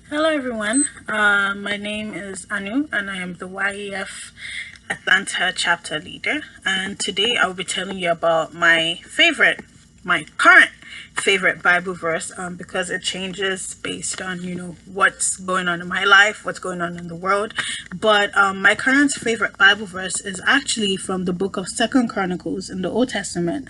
Hello everyone, my name is Anu and I am the YEF Atlanta chapter leader, and today I'll be telling you about my current favorite Bible verse, because it changes based on what's going on in my life, what's going on in the world. But my current favorite Bible verse is actually from the book of Second Chronicles in the Old Testament,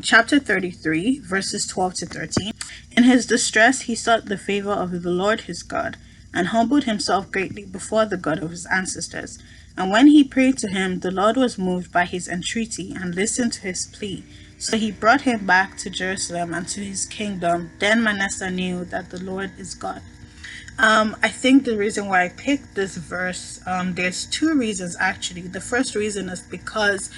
chapter 33 verses 12 to 13. In his distress he sought the favor of the Lord his God, and humbled himself greatly before the God of his ancestors. And when he prayed to him, the Lord was moved by his entreaty and listened to his plea. So he brought him back to Jerusalem and to his kingdom. Then Manasseh knew that the Lord is God. I think the reason why I picked this verse, there's two reasons actually. The first reason is because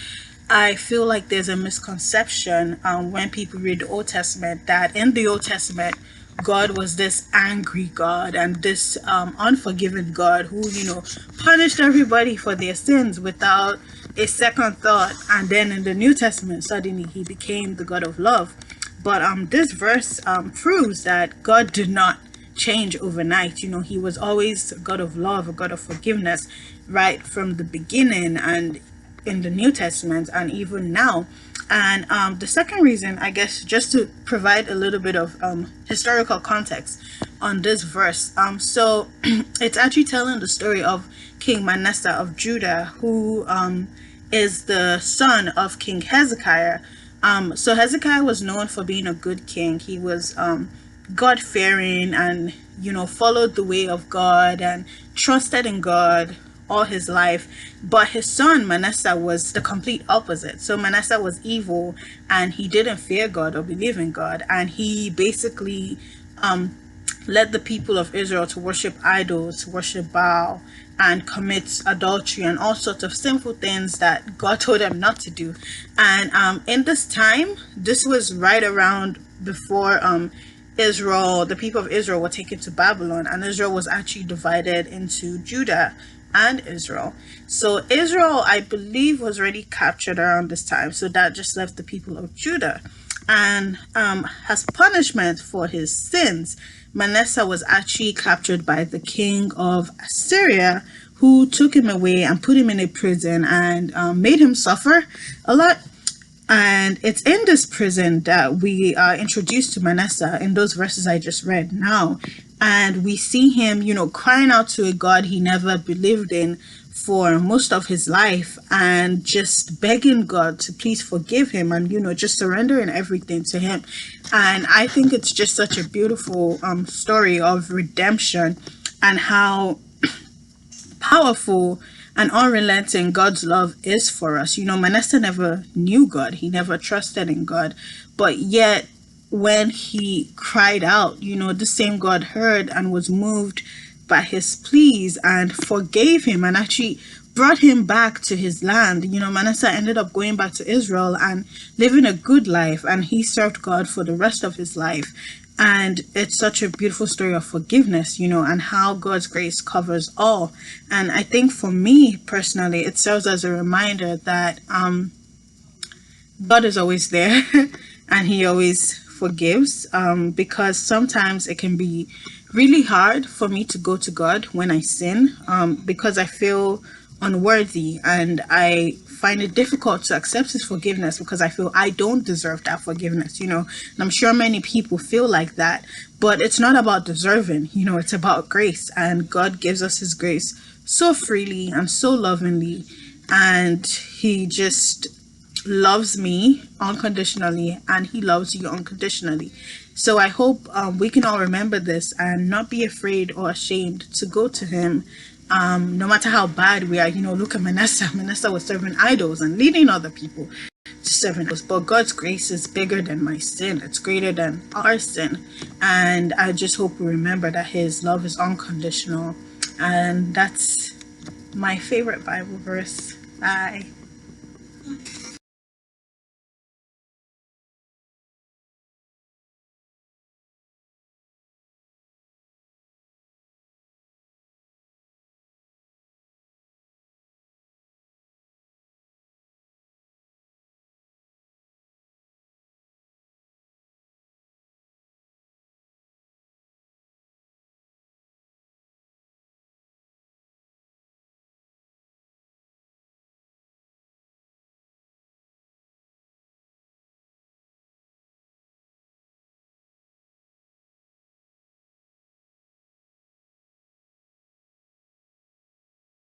I feel like there's a misconception when people read the Old Testament, that in the Old Testament God was this angry God and this unforgiving God who punished everybody for their sins without a second thought. And then in the New Testament suddenly he became the God of love. But this verse proves that God did not change overnight. He was always a God of love, a God of forgiveness, right from the beginning and in the New Testament and even now. And the second reason, I guess, just to provide a little bit of historical context on this verse. So it's actually telling the story of King Manasseh of Judah, who is the son of King Hezekiah. So Hezekiah was known for being a good king. He was God-fearing and followed the way of God and trusted in God all his life. But his son Manasseh was the complete opposite. So Manasseh was evil and he didn't fear God or believe in God, and he basically led the people of Israel to worship idols, to worship Baal, and commit adultery and all sorts of sinful things that God told them not to do. And in this time, this was right around before Israel, the people of Israel were taken to Babylon, and Israel was actually divided into Judah and Israel. So Israel, I believe, was already captured around this time, so that just left the people of Judah. And as punishment for his sins, Manasseh was actually captured by the king of Assyria, who took him away and put him in a prison and made him suffer a lot. And it's in this prison that we are introduced to Manasseh in those verses I just read now. And we see him, crying out to a God he never believed in for most of his life, and just begging God to please forgive him and, just surrendering everything to him. And I think it's just such a beautiful story of redemption and how powerful and unrelenting God's love is for us. Manasseh never knew God. He never trusted in God. But yet, when he cried out, the same God heard and was moved by his pleas and forgave him and actually brought him back to his land. Manasseh ended up going back to Israel and living a good life, and he served God for the rest of his life. And it's such a beautiful story of forgiveness, and how God's grace covers all. And I think for me personally, it serves as a reminder that God is always there and he always forgives, because sometimes it can be really hard for me to go to God when I sin, because I feel unworthy and I find it difficult to accept his forgiveness because I feel I don't deserve that forgiveness, and I'm sure many people feel like that. But it's not about deserving, it's about grace, and God gives us his grace so freely and so lovingly, and he just loves me unconditionally and he loves you unconditionally. So I hope we can all remember this and not be afraid or ashamed to go to him, no matter how bad we are. Look at Manasseh. Manasseh was serving idols and leading other people to serving idols. But God's grace is bigger than my sin. It's greater than our sin. And I just hope we remember that his love is unconditional. And that's my favorite Bible verse. Bye.